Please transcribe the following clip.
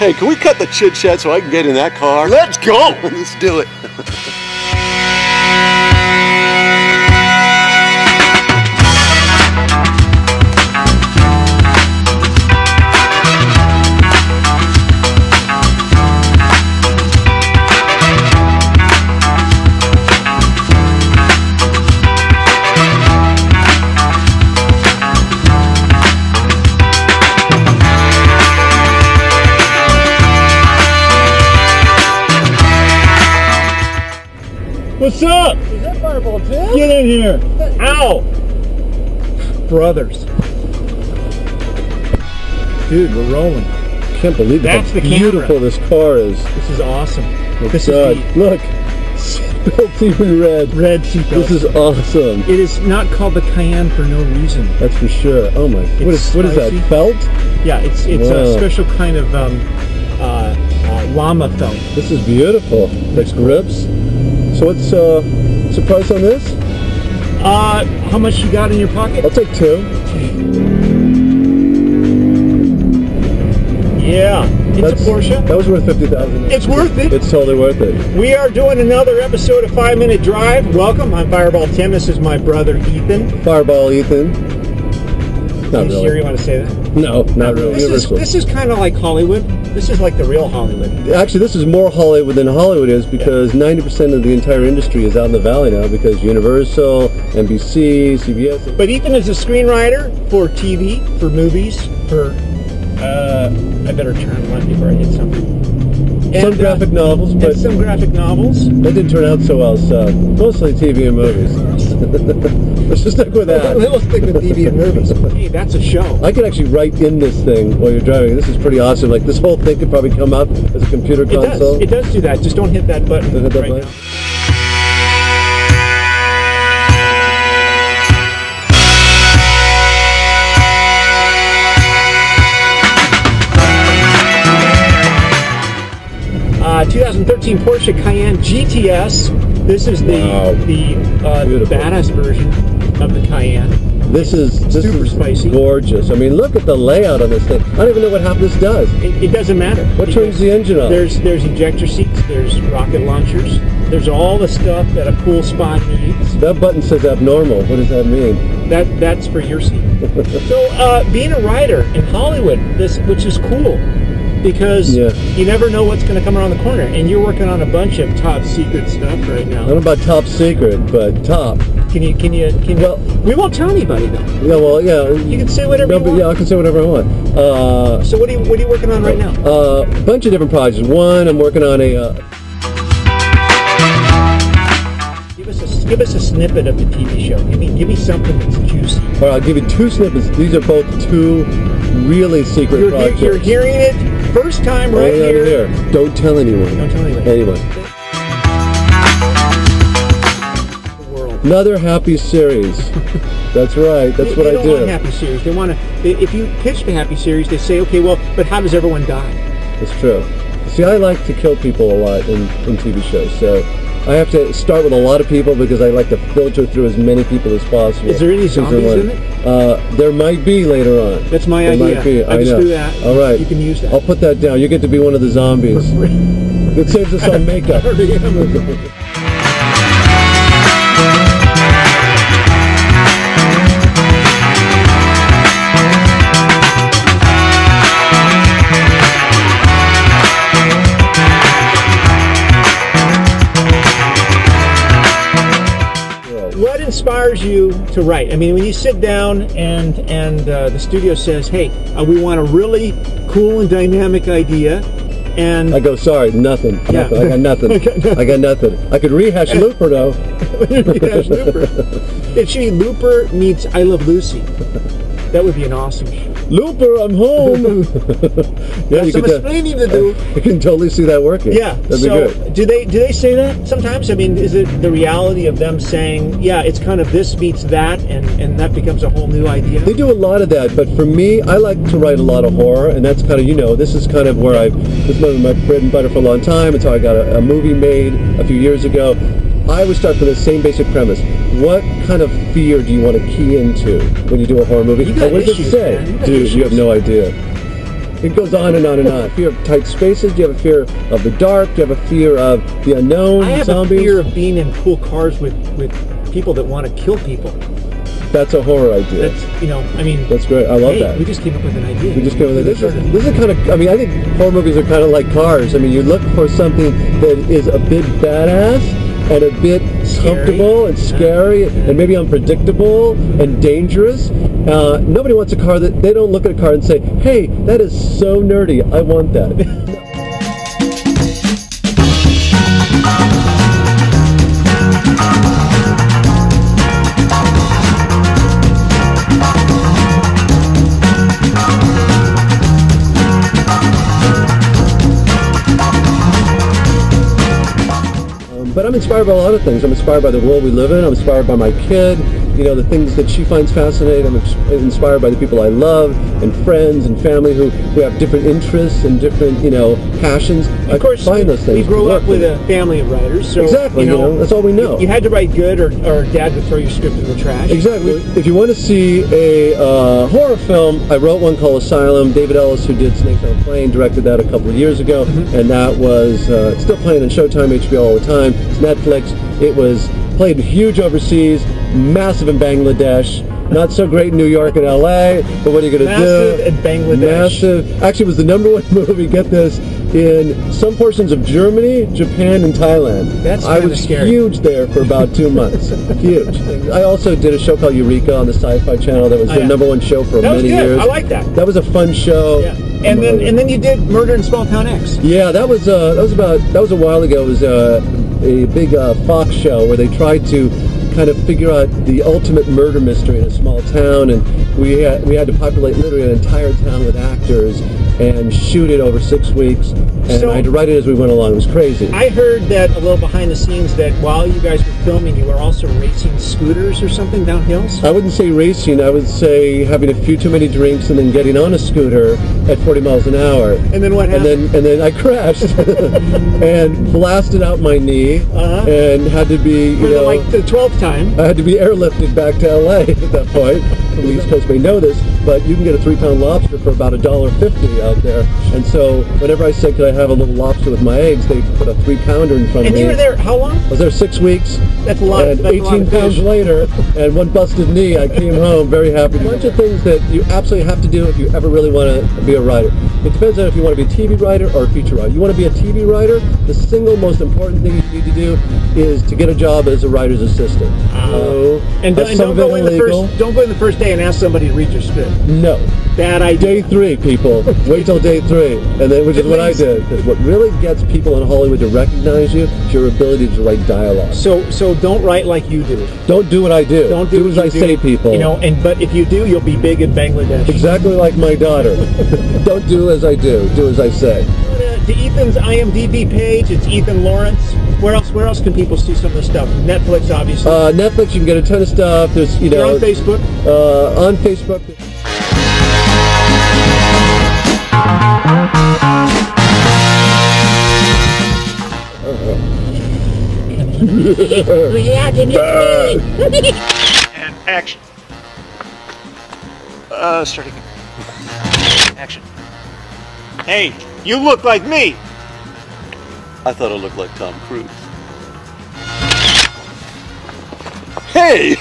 Hey, can we cut the chit chat so I can get in that car? Let's go! Let's do it. What's up? Is that Fireball Tim? Get in here. Ow! Brothers. Dude, we're rolling. Can't believe That's how the beautiful camera. this car is. This is awesome. This God. is the Look, seatbelt TV red. red seatbelt. This is awesome. It is not called the Cayenne for no reason. That's for sure. Oh my! What is that? Felt? Yeah, it's a special kind of llama felt. This is beautiful. There's grips. So what's the price on this? How much you got in your pocket? I'll take 2. Yeah, it's a Porsche. That was worth $50,000. It's worth it. It's totally worth it. We are doing another episode of 5 Minute Drive. Welcome. I'm Fireball Tim. This is my brother Ethan. Fireball Ethan. Not really. You sure you want to say that? No, not really. This is kind of like Hollywood. This is like the real Hollywood. Actually, this is more Hollywood than Hollywood is because 90% of the entire industry is out in the valley now because Universal, NBC, CBS. But Ethan is a screenwriter for TV, for movies, for I better turn left before I hit something. And, some graphic novels, but some graphic novels. They didn't turn out so well, so mostly TV and movies. Let's just stick with that. Let's stick with TV and movies. Hey, that's a show. I could actually write in this thing while you're driving. This is pretty awesome. Like this whole thing could probably come up as a computer console. It does do that. Just don't hit that button right now. 2013 Porsche Cayenne GTS. This is the badass version of the Cayenne. This is super spicy, gorgeous. I mean, look at the layout on this thing. I don't even know what half this does. It doesn't matter. What turns the engine on? There's ejector seats. There's rocket launchers. There's all the stuff that a cool spot needs. That button says abnormal. What does that mean? That's for your seat. So being a writer in Hollywood, which is cool. Because you never know what's going to come around the corner, and you're working on a bunch of top secret stuff right now. I don't know about top secret, but top. Can you? Well, we won't tell anybody though. Yeah, well, yeah. You can say whatever you want. Yeah, I can say whatever I want. So what are you working on right now? A bunch of different projects. One, I'm working on a. Give us a snippet of the TV show. Give me something that's juicy. All right, I'll give you 2 snippets. These are both 2 really secret projects. You're hearing it first time right here. Don't tell anyone. Don't tell anyone. Another happy series. That's right. That's what I do. They don't want happy series. They want to. If you pitch the happy series, they say, okay, well, but how does everyone die? That's true. See, I like to kill people a lot in TV shows, so I have to start with a lot of people because I like to filter through as many people as possible. Is there any zombies in it? There might be later on. That's my idea. Might be. I just do that. All right. You can use that. I'll put that down. You get to be one of the zombies. It saves us on makeup. What inspires you to write? I mean, when you sit down and the studio says, "Hey, we want a really cool and dynamic idea," and I go, "Sorry, nothing. I got nothing. I got nothing. I could rehash Looper though." Rehash Looper. It should be Looper meets I Love Lucy. That would be an awesome show. Looper, I'm home. Yeah, some explaining to do. You can totally see that working. Yeah. That'd be good. Do they say that sometimes? I mean, is it the reality of them saying, yeah, it's kind of this meets that, and that becomes a whole new idea? They do a lot of that, but for me, I like to write a lot of horror, and that's kind of, this is kind of where this is my bread and butter for a long time. It's how I got a movie made a few years ago. I would start with the same basic premise. What kind of fear do you want to key into when you do a horror movie? You got what does it say? Man. Dude, you have no idea. It goes on and on and on. Fear of tight spaces. Do you have a fear of the dark? Do you have a fear of the unknown? I have zombies? a fear of being in cool cars with people that want to kill people. That's a horror idea. That's, you know, I mean... That's great. I love that. We just came up with an idea. We just came up with this is kind of... I mean, I think horror movies are kind of like cars. I mean, you look for something that is a bit badass and a bit comfortable and scary and maybe unpredictable and dangerous. Nobody wants a car that... They don't look at a car and say, hey, that is so nerdy. I want that. But I'm inspired by a lot of things. I'm inspired by the world we live in. I'm inspired by my kid, you know, the things that she finds fascinating. I'm inspired by the people I love and friends and family who have different interests and different, you know, passions. Of course, I find those things. We grew up with a family of writers. So, exactly, you know, that's all we know. You had to write good or Dad would throw your script in the trash. Exactly. If you want to see a horror film, I wrote one called Asylum. David Ellis, who did Snakes on a Plane, directed that a couple of years ago, and that was still playing on Showtime, HBO all the time. It's Netflix. It was played huge overseas, massive in Bangladesh, not so great in New York and LA, but what are you going to do? Massive in Bangladesh. Massive. Actually, it was the #1 movie, get this, in some portions of Germany, Japan, and Thailand. That's I was scary. Huge there for about 2 months. Huge. I also did a show called Eureka on the Sci-Fi Channel that was the #1 show for many years. I like that. That was a fun show. Yeah. And then you did Murder in Small Town X. Yeah, that was a while ago. It was a big Fox show where they tried to kind of figure out the ultimate murder mystery in a small town, and we had to populate literally an entire town with actors and shoot it over 6 weeks. And I had to write it as we went along. It was crazy. I heard that a little behind the scenes that while you guys were filming, you were also racing scooters or something down hills? I wouldn't say racing. I would say having a few too many drinks and then getting on a scooter at 40 miles an hour. And then what happened? And then I crashed and blasted out my knee and had to be, like the 12th time. I had to be airlifted back to LA at that point. The East Coast may know this, but you can get a 3-pound lobster for about $1.50 out there. And so whenever I said, could I have a little lobster with my eggs, they put a 3-pounder in front of me. And you were there how long? I was there 6 weeks. That's a lot. And 18 pounds later, and one busted knee, I came home very happy. A bunch of things that you absolutely have to do if you ever really want to be a writer. It depends on if you want to be a TV writer or a feature writer. You want to be a TV writer, the single most important thing you need to do is to get a job as a writer's assistant. And don't go in the first day and ask somebody to read your script. No. Bad idea. Day 3, people. Wait till day 3, and then which is what I did. Because what really gets people in Hollywood to recognize you is your ability to write dialogue. So don't write like you do. Don't do what I do. Don't do as I say, people. You know, but if you do, you'll be big in Bangladesh. Exactly like my daughter. Don't do as I do. Do as I say. To Ethan's IMDB page, it's Ethan Lawrence. Where else can people see some of the stuff? Netflix, obviously. Netflix, you can get a ton of stuff. There's, You're on Facebook. On Facebook. And action. Starting. Action. Hey, you look like me! I thought I looked like Tom Cruise. Hey!